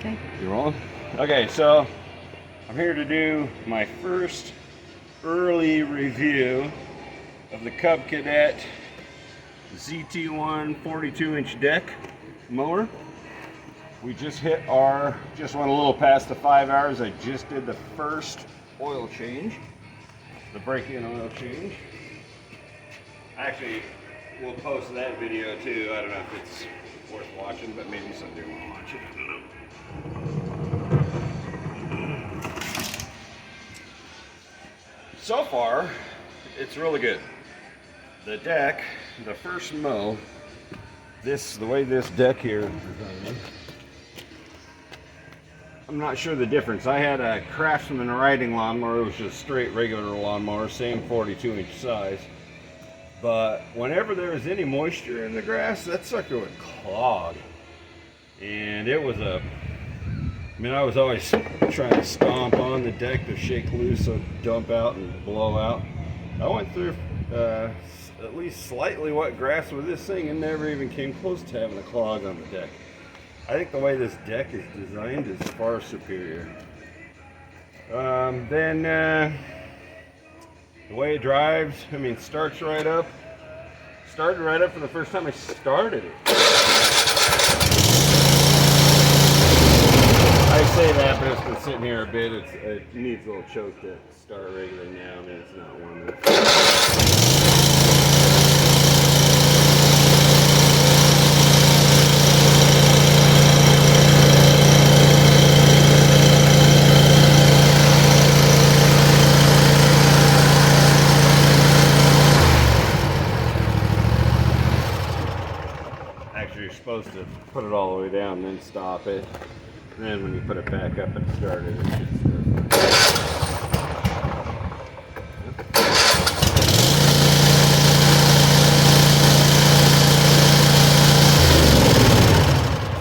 Okay. You rolling? Okay, so I'm here to do my first early review of the Cub Cadet ZT1 42-inch deck mower. We just hit just went a little past the 5 hours. I just did the first oil change, the break-in oil change. Actually, we'll post that video too. I don't know if it's worth watching, but maybe somebody will watch it. I don't know. So far, it's really good. The deck, the first mow, the way this deck here is designed, I'm not sure the difference. I had a Craftsman riding lawnmower. It was just straight regular lawnmower, same 42-inch size. But whenever there was any moisture in the grass, that sucker would clog. And it was I was always trying to stomp on the deck to shake loose so it'd dump out and blow out. I went through at least slightly wet grass with this thing and never even came close to having a clog on the deck. I think the way this deck is designed is far superior. The way it drives, starts right up. Started right up for the first time I started it. I say that, but it's been sitting here a bit. It needs a little choke to start regularly now. It's not warming. You're supposed to put it all the way down and then stop it. And then when you put it back up and start it, it should start.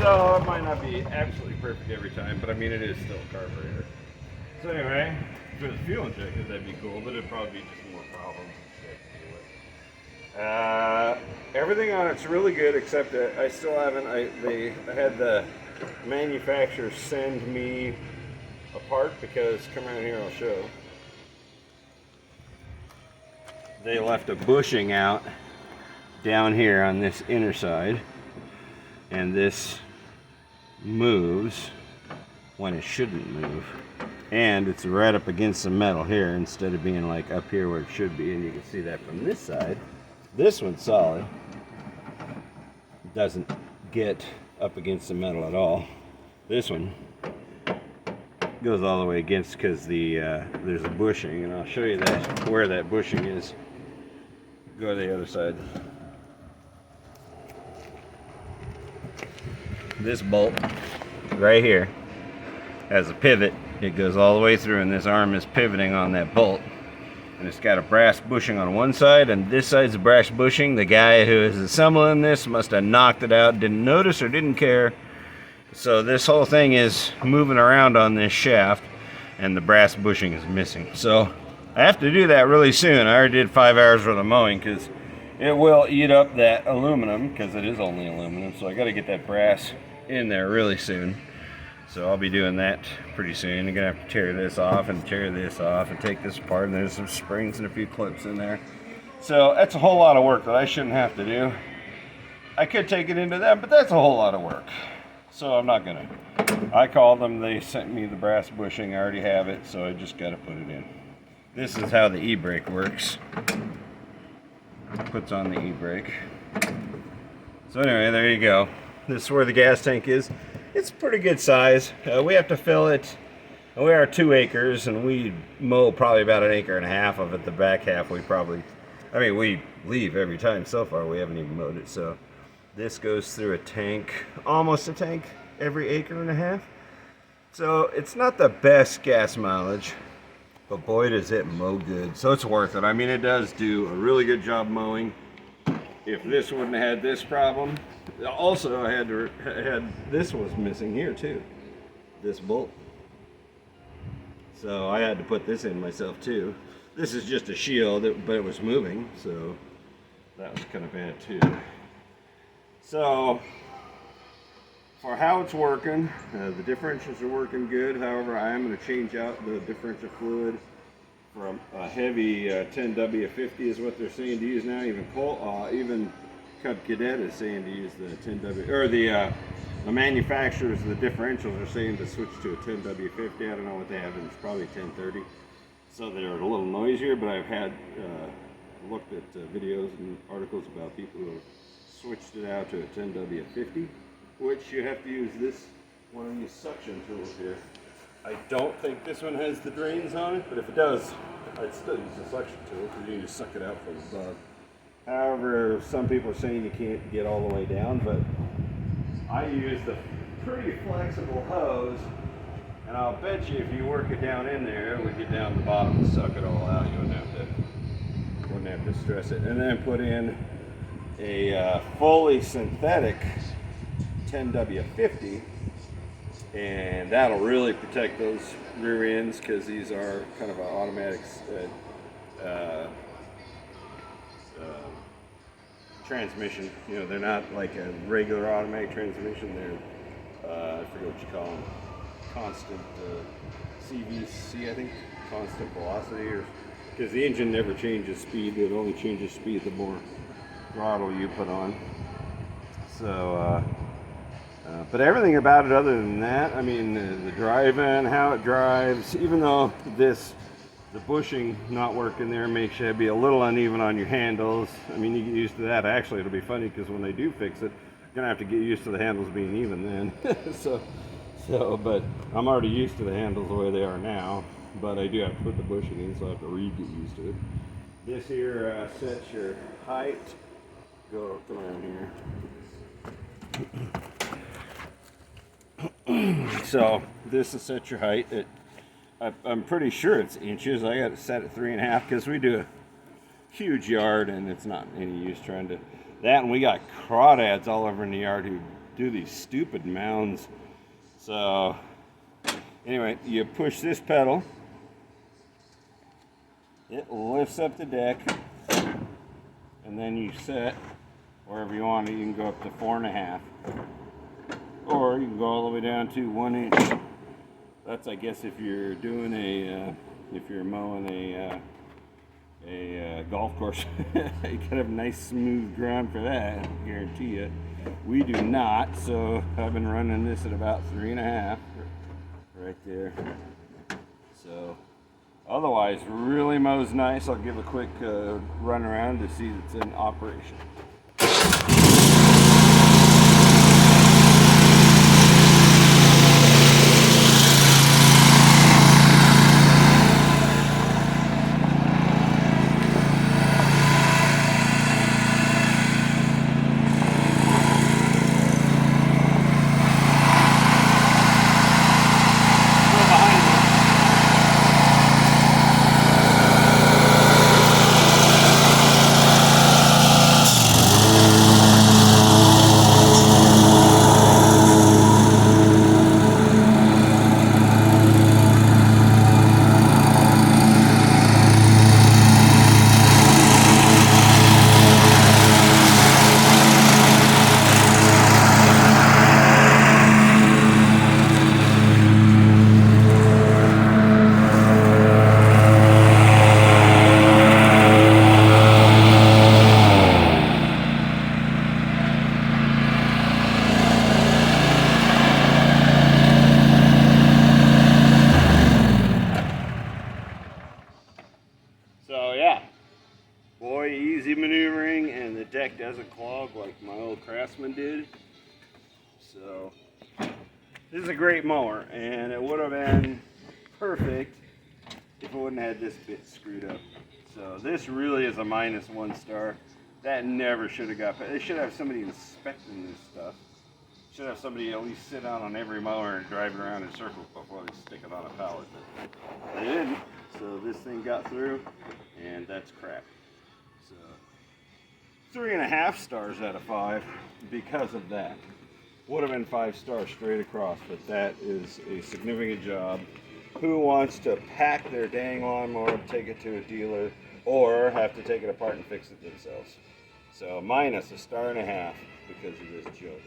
So it might not be absolutely perfect every time, but it is still a carburetor. So anyway, if it was fuel injected, that'd be cool, but it'd probably be just more problems and shit to deal with. Everything on it's really good, except that I still haven't. I had the manufacturer send me a part because come around here, I'll show. They left a bushing out down here on this inner side, and this moves when it shouldn't move, and it's right up against the metal here instead of being like up here where it should be. And you can see that from this side. This one's solid. It doesn't get up against the metal at all. This one goes all the way against because there's a bushing, and I'll show you that where that bushing is. Go to the other side. This bolt right here has a pivot. It goes all the way through, and this arm is pivoting on that bolt. And it's got a brass bushing on one side, and this side's a brass bushing. The guy who is assembling this must have knocked it out, didn't notice or didn't care. So this whole thing is moving around on this shaft, and the brass bushing is missing. So I have to do that really soon. I already did 5 hours worth of mowing because it will eat up that aluminum, because it is only aluminum. So I got to get that brass in there really soon. So I'll be doing that pretty soon. I'm gonna have to tear this off and tear this off and take this apart, and there's some springs and a few clips in there. So that's a whole lot of work that I shouldn't have to do. I could take it into them, but that's a whole lot of work. So I'm not gonna. I called them, they sent me the brass bushing. I already have it, so I just gotta put it in. This is how the e-brake works. Puts on the e-brake. So anyway, there you go. This is where the gas tank is. It's pretty good size. We have to fill it. We are 2 acres, and we mow probably about 1.5 acres of it. The back half we leave every time. So far we haven't even mowed it. So this goes through a tank, almost a tank, every 1.5 acres. So it's not the best gas mileage, but boy does it mow good. So it's worth it. It does do a really good job mowing. If this wouldn't have had this problem, also I had this was missing here too, this bolt. So I had to put this in myself too. This is just a shield, but it was moving, so that was kind of bad too. So for how it's working, the differentials are working good. However, I am going to change out the differential fluid from a heavy 10W50 is what they're saying to use now. Even Cub Cadet is saying to use the 10W, or the manufacturers of the differentials are saying to switch to a 10W50. I don't know what they have, it's probably 1030. So they're a little noisier, but I've had looked at videos and articles about people who have switched it out to a 10W50, which you have to use this one of these suction tools here. I don't think this one has the drains on it, but if it does, I'd still use the suction tool because you need to suck it out for the bug. However, some people are saying you can't get all the way down, but I use the pretty flexible hose, and I'll bet you if you work it down in there, it would get down to the bottom and suck it all out. You wouldn't have to stress it. And then put in a fully synthetic 10W50, and that'll really protect those rear ends because these are kind of an automatic transmission. You know, they're not like a regular automatic transmission. They're I forget what you call them, constant CVC, I think, constant velocity, or because the engine never changes speed. It only changes speed the more throttle you put on. So but everything about it other than that, I mean, the drive-in, how it drives, even though the bushing not working there makes you be a little uneven on your handles. I mean, you get used to that. Actually, it'll be funny because when they do fix it, you're gonna have to get used to the handles being even then. But I'm already used to the handles the way they are now, but I do have to put the bushing in, so I have to get used to it. This here sets your height. Come around here. So this will set your height. I'm pretty sure it's inches. I got it set at 3.5 because we do a huge yard and it's not any use trying to that. And we got crawdads all over in the yard who do these stupid mounds. So anyway, you push this pedal, it lifts up the deck, and then you set wherever you want it. You can go up to 4.5, or you can go all the way down to 1 inch. That's, I guess, if you're doing if you're mowing a golf course. You gotta have a nice smooth ground for that, I guarantee you. We do not, so I've been running this at about 3.5 right there. So otherwise, really mows nice. I'll give a quick run around to see it's in operation. So yeah, boy, easy maneuvering, and the deck doesn't clog like my old Craftsman did. So this is a great mower, and it would have been perfect if it wouldn't have had this bit screwed up. So this really is a -1 star. That never should have got. They should have somebody inspecting this stuff. Should have somebody at least sit down on every mower and drive it around in circles before they stick it on a pallet. But they didn't. So this thing got through, and that's crap. So 3.5 stars out of 5 because of that. Would have been 5 stars straight across, but that is a significant job. Who wants to pack their dang lawnmower, take it to a dealer, or have to take it apart and fix it themselves? So -1.5 stars because of this joke.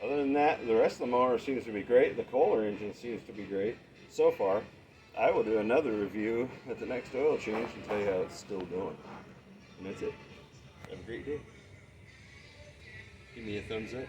Other than that, the rest of the mower seems to be great. The Kohler engine seems to be great so far. I will do another review at the next oil change and tell you how it's still going. And that's it. Have a great day. Give me a thumbs up.